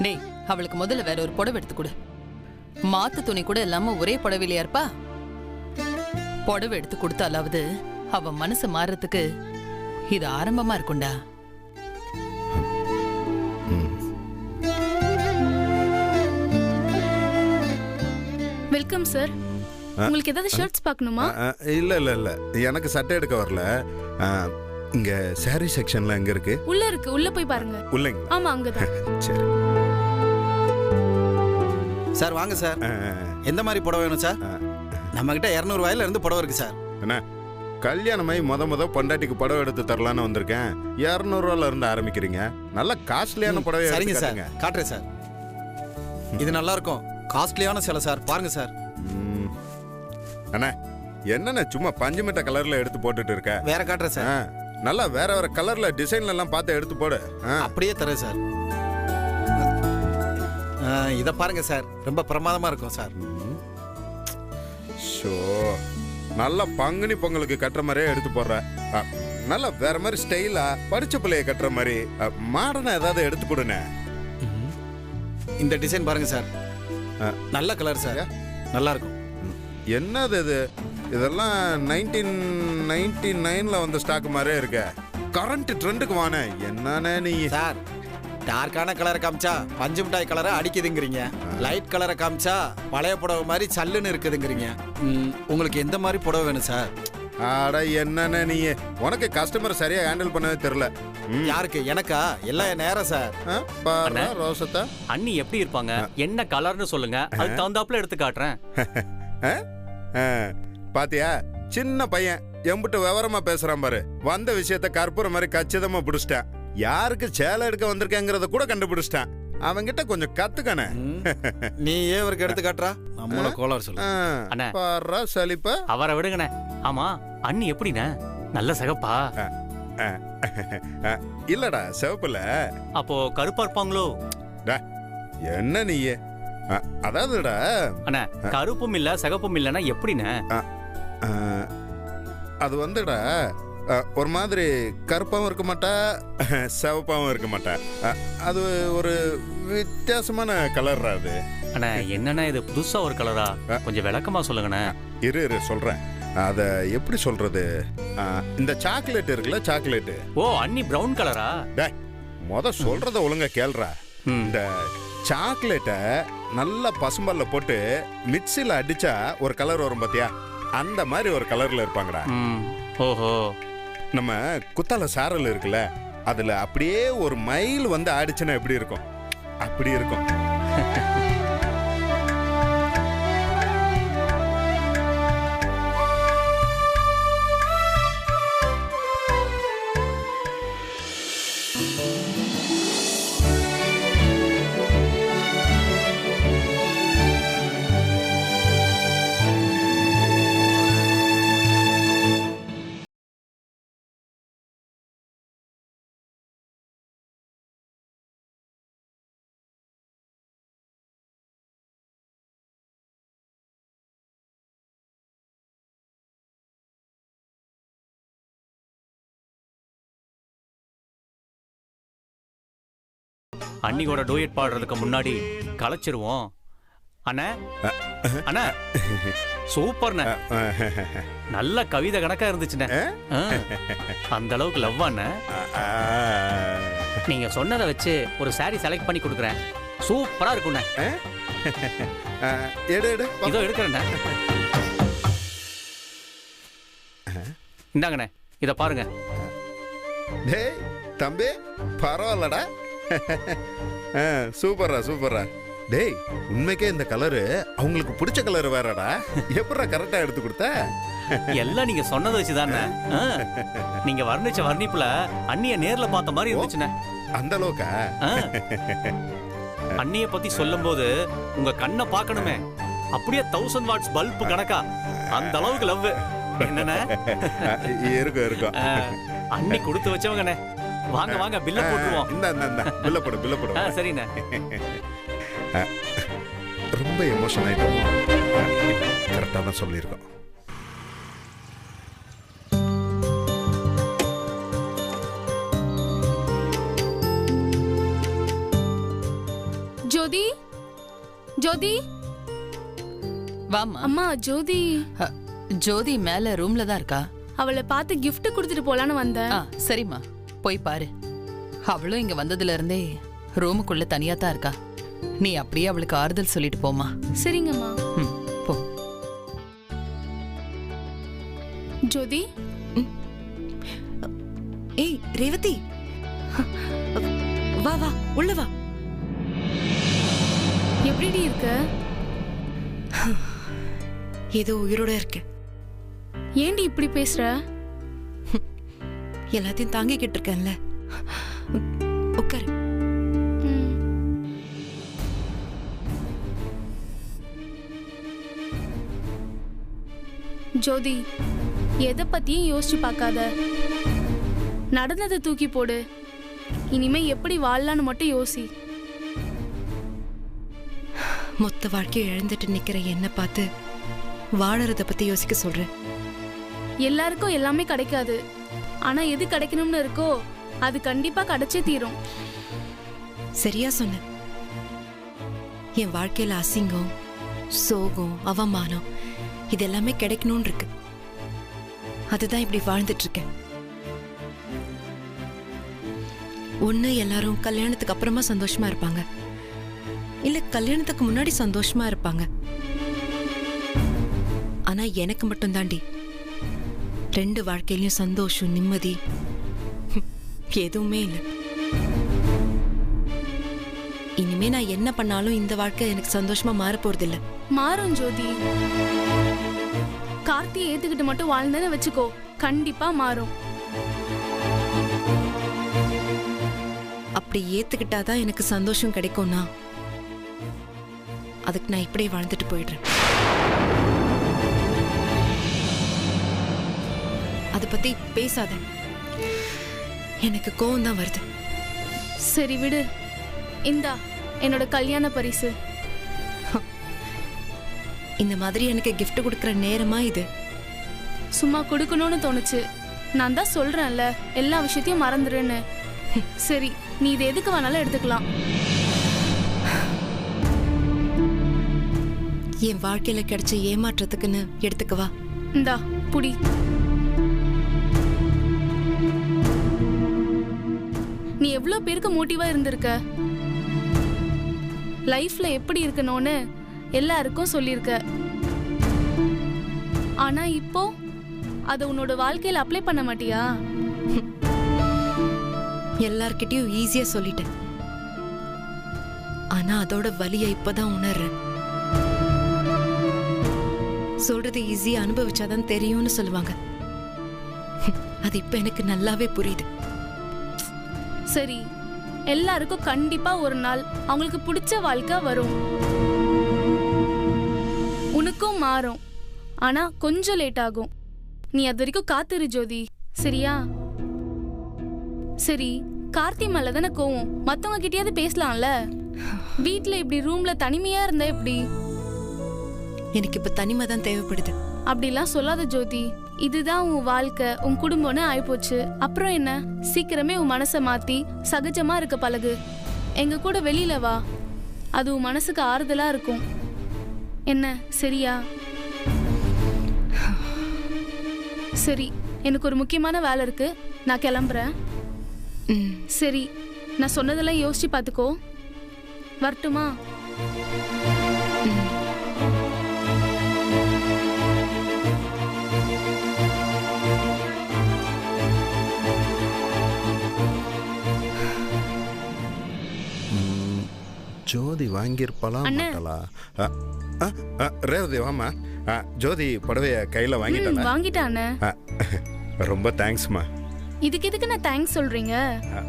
டேய், அவளுக்கு முதல்ல வேற ஒரு புடவை எடுத்து கொடு. மாத்து துணி கூட இல்லாம ஒரே புடவையிலையா இருப்பா? புடவை எடுத்து கொடுத்தாலாவது அவ மனசு மாறுறதுக்கு இது ஆரம்பமா இருக்கும்டா. Welcome sir. உங்களுக்கு ஏதாவது ஷர்ட்ஸ் பார்க்கணுமா? இல்ல இல்ல இல்ல, எனக்கு சட்டை எடுக்க வரல. இங்க சாரி செக்ஷன்ல எங்க இருக்கு? உள்ள இருக்கு, உள்ள போய் பாருங்க. உள்ளங்க? ஆமா, அங்கதான். சரி சார், வாங்க சார். எந்த மாதிரி புடவை வேணும் சார்? நம்ம கிட்ட 200 ரூபாயில இருந்து புடவை இருக்கு சார். என்ன கல்யாணமாயி முத பொண்டாட்டிக்கு புடவை எடுத்து தரலான்னு வந்திருக்கேன். 200 ரூபாயில இருந்து ஆரம்பிக்கிறீங்க. நல்ல காஸ்ட்லியான புடவை. சரிங்க சார், காட்டுறேன் சார். இது நல்லா இருக்கும், காஸ்ட்லியான சேலை சார். பாருங்க சார். அண்ணா, என்னண்ணே சும்மா பஞ்சுமிட்ட கலர்ல எடுத்து போட்டுட்டு இருக்க? வேற காட்டுறேன் சார். நல்லா வேற வேற கலர்ல டிசைன்ல எல்லாம் பார்த்து எடுத்து போடு. அப்படியே தரேன் சார். இத பாருங்க சார், ரொம்ப பிரமாதமா இருக்கும் சார். ஷோ, நல்லா பங்குனி பொங்கலுக்கு கட்டுற மாதிரியே எடுத்து போடுற. நல்லா வேற மாதிரி ஸ்டைலா படிச்ச பிள்ளைய கட்டுற மாதிரி மாடர்னா ஏதாவது எடுத்து கொடுண்ணே. இந்த டிசைன் பாருங்க சார், நல்ல கலர் சார், நல்லா இருக்கும். என்னது இது? இதெல்லாம் 1999ல வந்த ஸ்டாக் மாதிரியே இருக்க. கரண்ட் ட்ரெண்டுக்கு வானே என்னன்னு நீ சார்? டார்க்கான கலரை காமிச்சா பஞ்சு மிட்டாய் கலரை அடிக்குதுங்கிறீங்க, லைட் கலரை காமிச்சா பழைய புடவை மாதிரி சல்லுன்னு இருக்குதுங்கிறீங்க. உங்களுக்கு எந்த மாதிரி புடவை வேணும் சார்? ஆட என்னன்னு நீ, உனக்கு கஸ்டமர் சரியா ஹேண்டில் பண்ணவே தெரியல. யாருக்கு? எனக்கா? எல்லாம் நேரம் சார். பாரு ரோசத்தா, அண்ணி எப்படி இருப்பாங்க, என்ன கலர்னு சொல்லுங்க, அதுக்கு தகுந்தாப்புல எடுத்து காட்டுறேன். பாத்தியா, சின்ன பையன் எம்பிட்டு விவரமா பேசுறான் பாரு. வந்த விஷயத்த கற்பூர மாதிரி கச்சிதமா பிடிச்சிட்டான். யாருக்கு சேலை எடுக்க வந்திருக்கேங்கிறத கூட கண்டுபிடிச்சிட்டான். அவங்கிட்ட கொஞ்சம் கத்துக்கணே. நீ ஏன் அவருக்கு எடுத்து காட்டுறா? நம்மள கோளாறு சொல்லு. பாரு சலிப்ப அவரை விடுங்கண்ணே. ஆமா, அண்ணி எப்படிண்ணே, நல்ல சிகப்பா? இல்லடா, சிவப்புல. அப்போ கருப்பா இருப்பாங்களோ? என்ன நீயே, அதாவதுடா அண்ணா, கருப்பும் இல்ல சிகப்பும் இல்லன்னா எப்படிண்ணே? அது வந்துடா ஒரு மாதிரி கருப்பாவும் இருக்க மாட்டா, சிவப்பாவும் இருக்க மாட்டா. அது ஒரு வித்தியாசமான கலர். அது அண்ணா, என்னண்ணா இது புதுசா ஒரு கலரா? கொஞ்சம் விளக்கமா சொல்லுங்கண்ணே. இரு சொல்றேன். அத எப்படி சொல்றது? இந்த சாக்லேட் இருக்குல்ல, சாக்லேட். ஓ, அண்ணி பிரவுன் கலரா? சொல்றத ஒழுங்கா கேள்றா. இந்த சாக்லேட்டை நல்லா பசும்பல்ல போட்டு மிக்சில அடிச்சா ஒரு கலர் வரும் பாத்தியா, அந்த மாதிரி ஒரு கலர்ல இருப்பாங்கடா. ஓஹோ. நம்ம குத்தால சாரல் இருக்குல்ல, அதுல அப்படியே ஒரு மைல் வந்து ஆடிச்சுன்னா எப்படி இருக்கும், அப்படி இருக்கும். அன்னியோட டூயட் பாடுறதுக்கு முன்னாடி கலைச்சிருவோம். அண்ணா அண்ணா, சூப்பர்ண்ணே, நல்ல கவிதை கணக்கா இருந்துச்சுண்ணே. அந்த அளவுக்கு லவ் அண்ணே. நீங்க சொன்னதை வச்சு ஒரு சாரி செலக்ட் பண்ணி கொடுக்குறேன். சூப்பரா இருக்குண்ணே. இதோ எடுக்கிறேண்ணே. இந்தாங்கண்ணே, இத பாருங்க. டேய் தம்பி, பரவாயில்லடா. சூப்பரா. டேய், உண்மைக்கே இந்த கலரு அவங்களுக்கு பிடிச்ச கலர் வேறடா. எப்படா கரெக்டா எடுத்து கொடுத்த? எல்லாம் நீங்க சொன்னதை வச்சுதானே. நீங்க வர்ணிச்ச வர்ணிப்புல அண்ணிய நேர்ல பார்த்த மாதிரி இருந்துச்சுண்ணே. அந்த அளவுக்கா? அண்ணிய பத்தி சொல்லும் போது உங்க கண்ணை பார்க்கணுமே, அப்படியே 1000 வாட்ஸ் பல்ப் கணக்கா, அந்த அளவுக்கு லவ். என்னண்ணே? இருக்கும். அண்ணி கொடுத்து வச்சவங்கண்ணே. வாங்க பில்ல போட்டுருவோம். இந்த பில்ல போடு. சரிண்ணே. ரொம்ப எமோஷன் ஆயிட்டோம். கரெக்டா தான் சொல்லியிருக்கோம். ஜோதி ஜோதி வாம்மா. அம்மா ஜோதி அ, ஜோதி மேல ரூம்ல தான் இருக்கா. அவளை பார்த்து gift கொடுத்துட்டு போலான்னு வந்தேன். சரிம்மா, போய் பாரு. அவளும் இங்க வந்ததுல இருந்தே ரூமுக்குள்ள தனியா தான் இருக்கா. நீ அப்படியே அவளுக்கு ஆறுதல் சொல்லிட்டு போமா. சரிங்கம்மா. போ. ஜோதி. ஏய் ரேவதி, வா வா உள்ள வா. எப்படிடி இருக்க? ஏதோ உயிரோட இருக்க. ஏண்டி இப்படி பேசுற? எல்லாத்தையும் தாங்கிக்கிட்டு இருக்கேன்ல. உட்காரு. ஜோதி, எதை பத்தியும் யோசிச்சு பார்க்காத. நடந்ததை தூக்கி போடு. இனிமே எப்படி வாழலான்னு மட்டும் யோசி. மொத்த வாழ்க்கையை இழந்துட்டு நிக்கிற என்ன பார்த்து வாழறத பத்தி யோசிக்க சொல்றேன். எல்லாருக்கும் எல்லாமே கிடைக்காது. ஆனா எது கிடைக்கணும்னு இருக்கோ அது கண்டிப்பா கிடைச்சே தீரும். சரியா சொன்ன. என் வாழ்க்கையில அசிங்கம், சோகம், அவமானம் இது எல்லாமே கிடைக்கணும்னு இருக்கு. அதுதான் இப்படி வாழ்ந்துட்டு இருக்கேன். ஒண்ணு எல்லாரும் கல்யாணத்துக்கு அப்புறமா சந்தோஷமா இருப்பாங்க, இல்ல கல்யாணத்துக்கு முன்னாடி சந்தோஷமா இருப்பாங்க. ஆனா எனக்கு மட்டும் தாண்டி ரெண்டு வாழ்க்கையிலயும் சந்தோஷம், நிம்மதி எதுவுமே இல்லை. இனிமே நான் என்ன பண்ணாலும் இந்த வாழ்க்கை எனக்கு சந்தோஷமா மாற போறது இல்ல. மாறும் ஜோதி. கார்த்தியை ஏத்துக்கிட்டு மட்டும் வாழ்ந்தேன்னு வச்சுக்கோ, கண்டிப்பா மாறும். அப்படி ஏத்துக்கிட்டாதான் எனக்கு சந்தோஷம் கிடைக்கும்னா அதுக்கு நான் இப்படியே வாழ்ந்துட்டு போயிடுறேன். அதை பத்தி பேசாத, எனக்கு கோவம் தான் வருது. சரி விடு. இந்தா என்னோட கல்யாண பரிசு. இந்த மாதிரி எனக்கு gift கொடுக்கற நேரமா இது? சும்மா கொடுக்கணும்னு தோணுச்சு. நான் தான் சொல்றேன்ல, எல்லா விஷயத்தையும் மறந்துடுன்னு. சரி, நீ இது எதுக்கு வேணாலும் எடுத்துக்கலாம். என் வாழ்க்கையில கிடைச்ச ஏமாற்றத்துக்குன்னு எடுத்துக்கவா? இந்தா புடி. நீ எவ்வளவு பேருக்கு மோட்டிவா இருந்திருக்க. லைஃப்ல எப்படி இருக்கணும்னு எல்லாருக்கும் சொல்லியிருக்க. ஆனா இப்போ அத உன்னோட வாழ்க்கையில அப்ளை பண்ண மாட்டியா? எல்லார்கிட்டயும் ஈஸியா சொல்லிட்டேன். ஆனா அதோட வலியை இப்பதான் உணர்றேன். சொல்றது ஈஸியா அனுபவிச்சாதான் தெரியும்னு சொல்லுவாங்க. அது இப்ப எனக்கு நல்லாவே புரியுது. சரி, எல்லாருக்கும் கண்டிப்பா ஒரு நாள் அவங்களுக்கு பிடிச்ச வாழ்க்கை வரும். உனக்கும் மாறும். ஆனா கொஞ்சம் லேட் ஆகும். நீ அது வரைக்கும் காத்துரு ஜோதி, சரியா? சரி, கார்த்தி மேல தானே கோவம். மத்தவங்க கிட்டயாவது பேசலாம்ல. வீட்ல இப்படி ரூம்ல தனிமையா இருந்தா எப்படி? எனக்கு இப்ப தனிமை தான் தேவைப்படுது. அப்படிலாம் சொல்லாத ஜோதி. இதுதான் உன் வாழ்க்கை, உன் குடும்பம்னு ஆயிப்போச்சு. அப்புறம் என்ன? சீக்கிரமே உன் மனசை மாத்தி சகஜமா இருக்க பழகு. எங்க கூட வெளியில வா. அது உன் மனசுக்கு ஆறுதலா இருக்கும். என்ன, சரியா? சரி, எனக்கு ஒரு முக்கியமான வேலை இருக்கு, நான் கிளம்புறேன். சரி, நான் சொன்னதெல்லாம் யோசிச்சு பாத்துக்கோ. வரட்டுமா? ஜோதி வாங்கியிருப்பாளா மாட்டாளா? ரேவதி வாமா. ஜோதி புடவைய கையில வாங்கிட்டாளா? வாங்கிட்டானே. ரொம்ப தேங்க்ஸ்மா. இதுக்கு எதுக்கு நான் தேங்க்ஸ் சொல்றீங்க?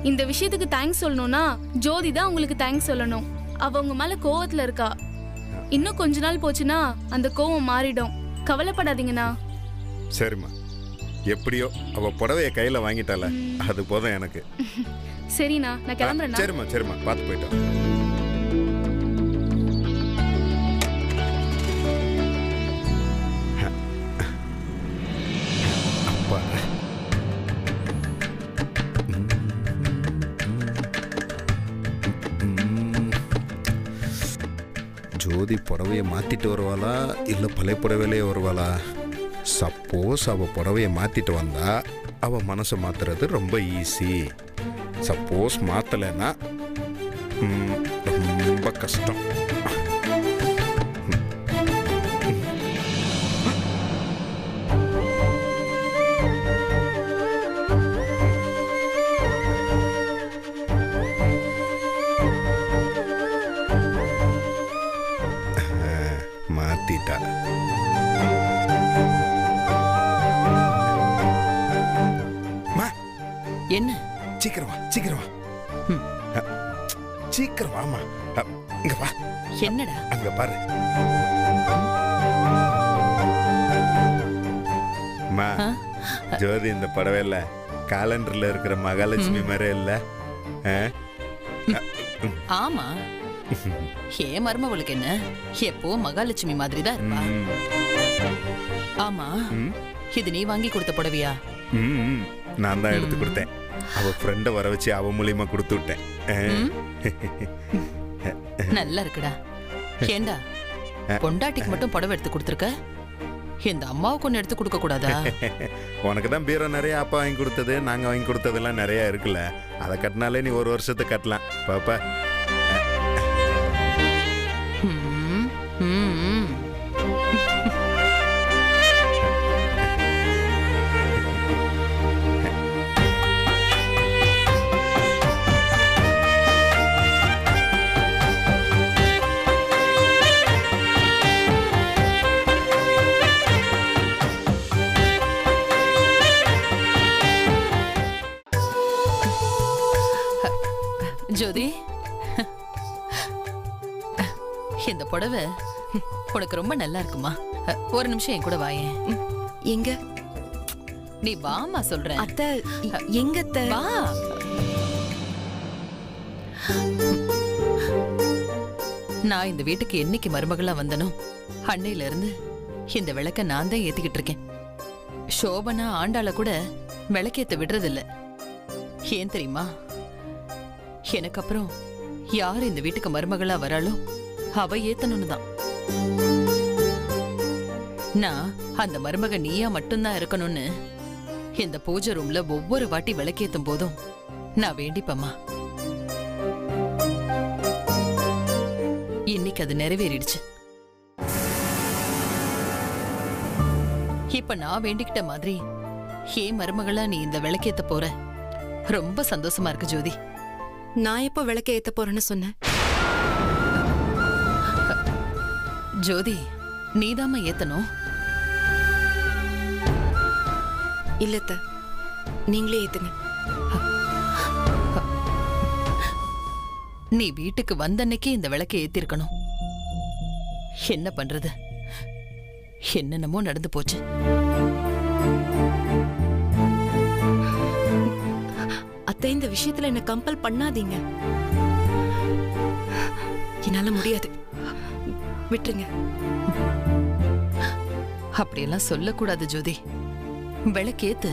இந்த விஷயத்துக்கு தேங்க்ஸ் சொல்லணும்னா ஜோதி தான் உங்களுக்கு தேங்க்ஸ் சொல்லணும். அவ உங்க மேல கோவத்துல இருக்கா. இன்னும் கொஞ்ச நாள் போச்சுன்னா அந்த கோவம் மாறிடும். கவலைப்படாதீங்கண்ணா. சரிம்மா, எப்படியோ அவ புடவைய கையில வாங்கிட்டால, அது போதும் எனக்கு. சரிண்ணா, நான் கிளம்புறேன். சரிம்மா சரிம்மா, பார்த்து போயிட்டோம். ஜோதி புடவையை மாற்றிட்டு வருவாளா இல்லை பழைய புடவையிலே வருவாளா? சப்போஸ் அவள் புடவையை மாற்றிட்டு வந்தா அவள் மனசை மாற்றுறது ரொம்ப ஈஸி. சப்போஸ் மாற்றலைன்னா ரொம்ப கஷ்டம். மாத்திட்டா. என்ன? சீக்கிரம் வா, சீக்கிரம் வா. சீக்கிரம் வாமா. இங்க வா. என்னடா? அங்க பாரு. மா, ஜோதி இந்த படவேல காலண்டர்ல இருக்கிற மகாலட்சுமி மாதிரி இல்ல? ஆமா, ஏன் மருமவளுக்கு என்ன, எப்போ மகாலட்சுமி மாதிரி தான் இருப்பா. ஆமா, இது நீ வாங்கி கொடுத்த புடவையா? நான் தான் எடுத்து கொடுத்தேன். அவ ஃப்ரெண்ட வர வச்சு அவ மூலியமா கொடுத்து விட்டேன். நல்லா இருக்குடா. ஏண்டா பொண்டாட்டிக்கு மட்டும் புடவை எடுத்து கொடுத்துருக்க, இந்த அம்மாவுக்கு ஒன்று எடுத்து கொடுக்க கூடாதா? உனக்கு தான் பீரோ நிறைய அப்பா வாங்கி கொடுத்தது, நாங்க வாங்கி கொடுத்ததெல்லாம் நிறைய இருக்குல்ல, அதை கட்டினாலே நீ ஒரு வருஷத்துக்கு கட்டலாம் பாப்பா. ஜோதி, இந்த புடவை உனக்கு ரொம்ப நல்லா இருக்குமா? ஒரு நிமிஷம் என் கூட வாயேன். எங்க? நீ வாமா சொல்றேன். அத்தை, எங்க அத்தை? வா. நான் இந்த வீட்டுக்கு என்னைக்கு மருமகளா வந்தனோ அன்னையில இருந்து இந்த விளக்க நான் தான் ஏத்திக்கிட்டு இருக்கேன். சோபனா ஆண்டாள கூட விளக்கேத்த விடுறதில்ல. ஏன் தெரியுமா? எனக்கு அப்புறம் யார் இந்த வீட்டுக்கு மருமகளா வராளோ அவ ஏத்தணும்னு தான். நான் அந்த மருமக நீயா மட்டும்தான் இருக்கணும்னு இந்த பூஜை ரூம்ல ஒவ்வொரு வாட்டி விளக்கேத்தும் போதும் நான் வேண்டிப்பம்மா. இன்னைக்கு அது நிறைவேறிடுச்சு. இப்ப நான் வேண்டிக்கிட்ட மாதிரி ஏன் மருமகளா நீ இந்த விளக்கேத்த போற. ரொம்ப சந்தோஷமா இருக்கு ஜோதி. நான் எப்போ விளக்க ஏத்த போறேன்னு சொன்னேன்? ஜோதி, நீதாம்மா ஏத்தணும். இல்லத்த, நீங்களே ஏத்துங்க. நீ வீட்டுக்கு வந்தன்னைக்கே இந்த விளக்கை ஏத்திருக்கணும். என்ன பண்றது, என்னென்னமோ நடந்து போச்சு. அத்தை, இந்த விஷயத்துல என்ன கம்பல் பண்ணாதீங்க. என்னால முடியாது, விட்டுருங்க. அப்படியெல்லாம் சொல்லக்கூடாது ஜோதி. விளக்கேத்து.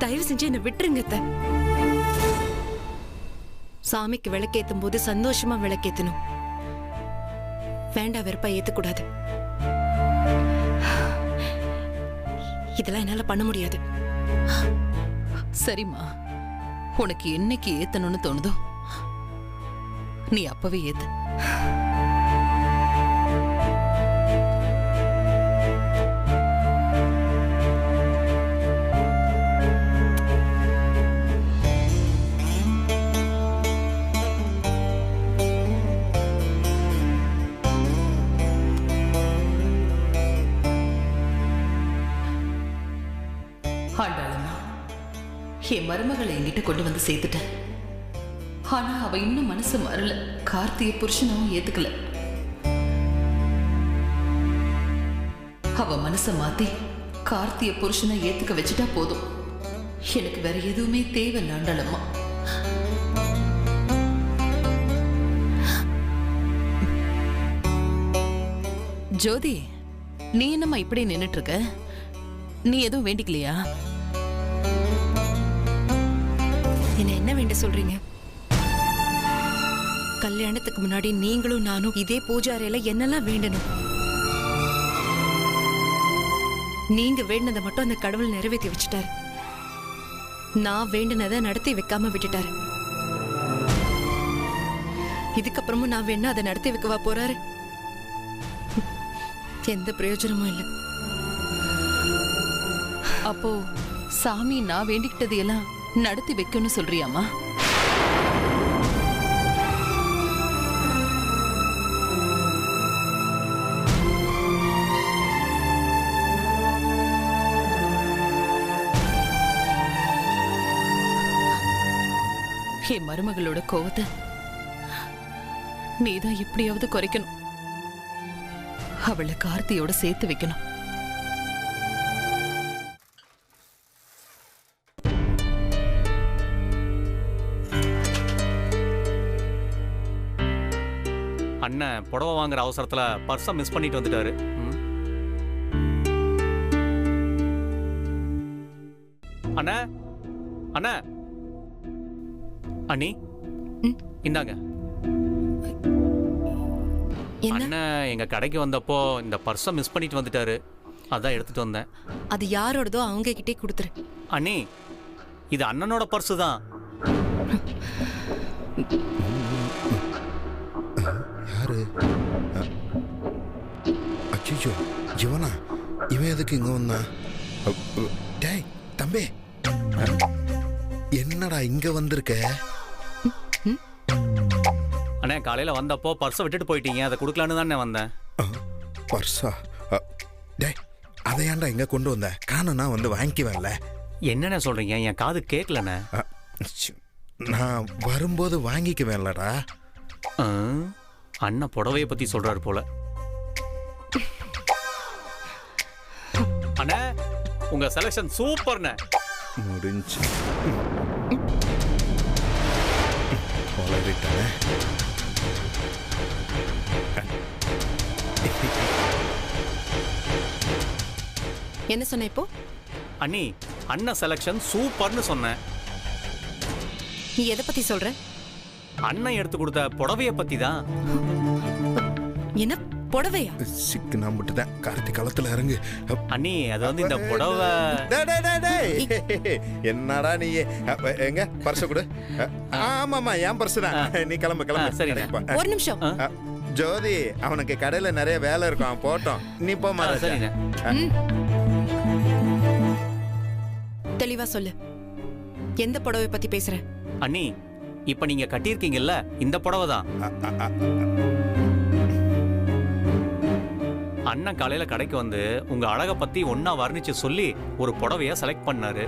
தயவு செஞ்சு என்ன விட்டுருங்க அத்தை. சாமிக்கு விளக்கேத்தும் போது சந்தோஷமா விளக்கேத்தணும். வேண்டா வெறுப்பா ஏத்தக்கூடாது. இதெல்லாம் என்னால பண்ண முடியாது. சரிம்மா, உனக்கு என்னைக்கு ஏத்தணும்னு தோணுதோ நீ அப்பவே ஏத்து. ஆண்டாளம்மா, என் மருமகளை என்கிட்ட கொண்டு வந்து சேர்த்துட்டேன். ஆனா அவ இன்னும் மனசு மாறல. கார்த்திகை புருஷனாவும் ஏத்துக்கல. அவ மனச மாத்தி கார்த்திகை புருஷனை ஏத்துக்க வச்சுட்டா போதும். எனக்கு வேற எதுவுமே தேவையில்ல ஆண்டாளம்மா. ஜோதி, நீ என்னம்மா இப்படி நின்னுட்டு இருக்க? நீ எதுவும் வேண்டிக்கலையா? என்ன என்ன வேண்ட சொல்றீங்க? கல்யாணத்துக்கு முன்னாடி நீங்களும் நானும் இதே பூஜை அறையில என்னெல்லாம் வேண்டணும். நீங்க வேண்டினதை மட்டும் அந்த கடவுள் நிறைவேற்றி வச்சுட்டாரு. நான் வேண்டினதை நடத்தி வைக்காம விட்டுட்டாரு. இதுக்கப்புறமும் நான் வேணா அதை நடத்தி வைக்கவா போறாரு? எந்த பிரயோஜனமும் இல்லை. அப்போ சாமி நான் வேண்டிக்கிட்டது எல்லாம் நடத்தி வைக்கணும்னு சொல்றியாமா? என் மருமகளோட கோவத்தை நீதான் எப்படியாவது குறைக்கணும். அவளை கார்த்தியோட சேர்த்து வைக்கணும். அண்ணன் புடவை வாங்குற அவசரத்துல பர்ஸை மிஸ் பண்ணிட்டு வந்துட்டாரு. அண்ணா அண்ணா அண்ணி இந்தாங்க. அண்ணன் எங்க கடைக்கு வந்தப்போ இந்த பர்ஸை மிஸ் பண்ணிட்டு வந்துட்டாரு. அதான் எடுத்துட்டு வந்தேன். அது யாரோடதோ அவங்க கிட்டே கொடுத்துரு. அண்ணி இது அண்ணனோட பர்ஸு தான். யாரு? அச்சோ, இவனா? இவன் எதுக்கு இங்க வந்தான்? டேய் தம்பி, என்னடா இங்க வந்திருக்க? அண்ணே காலையில வந்தப்போ பர்ஸை விட்டுட்டு போயிட்டீங்க, அதை கொடுக்கலான்னு தானே வந்தேன். பர்ஸா? டேய் அதை ஏன்டா இங்க கொண்டு வந்த? காணனா வந்து வாங்கிக்குவேன்ல. என்னண்ணே சொல்றீங்க? என் காது கேட்கலண்ணே. நான் வரும்போது வாங்கிக்குவேன்லடா. அண்ணன் புடவைய பத்தி சொல்றாரு போல. அண்ணே உங்க செலக்ஷன் சூப்பர்ண்ணே. முடிஞ்சு என்ன சொன்ன இப்போ? அண்ணி அண்ணன் செலக்ஷன் சூப்பர்னு சொன்னேன். நீ எதை பத்தி சொல்ற? அண்ணன் எடுத்து கொடுத்த புடவைய பத்தி தான். என்ன புடவையா? சிக்கு நான் மட்டும்தான் கார்த்திக் களத்துல இறங்கு. அண்ணி அது வந்து இந்த புடவை. என்னடா நீ எங்க பர்ஸ் கொடு. ஆமாமா என் பர்ஸ் தான். நீ கிளம்பு கிளம்பு. சரி ஒரு நிமிஷம். ஜோதி அவனுக்கு கடையில நிறைய வேலை இருக்கும், அவன் போட்டோம். நீ போமா. சரிண்ணே. தெளிவா சொல்லு, எந்த புடவை பத்தி பேசுற? அண்ணி இப்ப நீங்க கட்டியிருக்கீங்கல்ல இந்த புடவை தான். அண்ணன் காலையில கடைக்கு வந்து உங்க அழக பத்தி ஒன்னா வர்ணிச்சு சொல்லி ஒரு புடவைய செலக்ட் பண்ணாரு.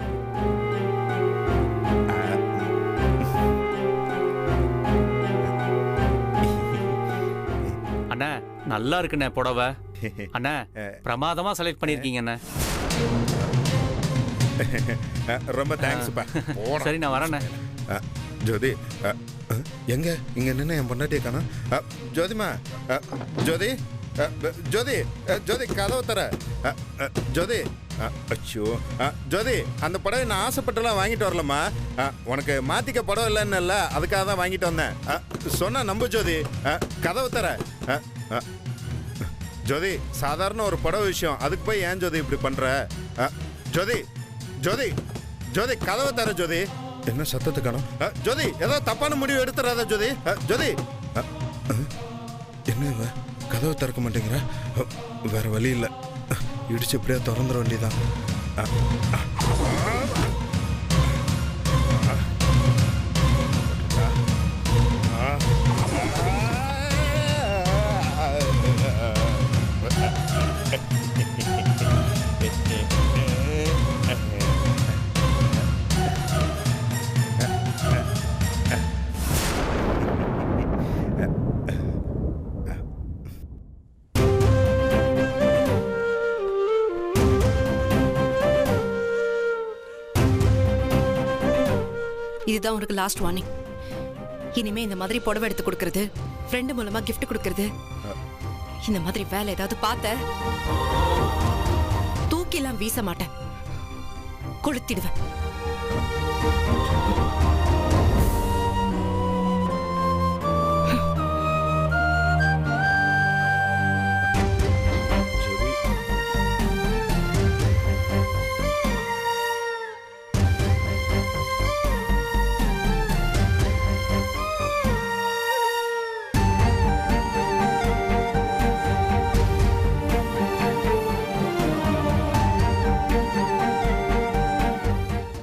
அண்ணா நல்லா இருக்குண்ணே புடவை. அண்ணா பிரமாதமா செலக்ட் பண்ணிருக்கீங்க அண்ணா. ரொம்ப தேங்க்ஸ்ப்பா. சரி நான் வரேண்ணே. ஜோதி எங்க இங்க நின்று என் பொண்டாட்டியை காணோம். ஜோதிமா, ஜோதி ஜோதி ஜோதி கதவை தர. ஜோதி அச்சோ ஜோதி அந்த புடவை நான் ஆசைப்பட்டெல்லாம் வாங்கிட்டு வரலம்மா. உனக்கு மாத்திக்க புடவை இல்லைன்னு அதுக்காக தான் வாங்கிட்டு வந்தேன். சொன்ன நம்பு ஜோதி. கதவை தர. ஜோதி சாதாரண ஒரு புடவை விஷயம், அதுக்கு போய் ஏன் ஜோதி இப்படி பண்ற? ஜோதி ஜோதி ஜோதி கதவை தர. ஜோதி என்ன சத்தத்தை காணோம்? ஜோதி ஏதோ தப்பான முடிவு எடுத்துறாத ஜோதி. ஜோதி என்ன கதவை திறக்க மாட்டேங்கிற? வேற வழி இல்லை, இடிச்சு எப்படியா திறந்துட வேண்டியதான். இதுதான் உனக்கு லாஸ்ட் வார்னிங். இனிமே இந்த மாதிரி புடவை எடுத்து கொடுக்கறது, ஃப்ரெண்டு மூலமா கிஃப்ட் கொடுக்கறது, இந்த மாதிரி வேலை ஏதாவது பார்த்த தூக்கிலாம் வீச மாட்டேன், கொளுத்திடுவேன்.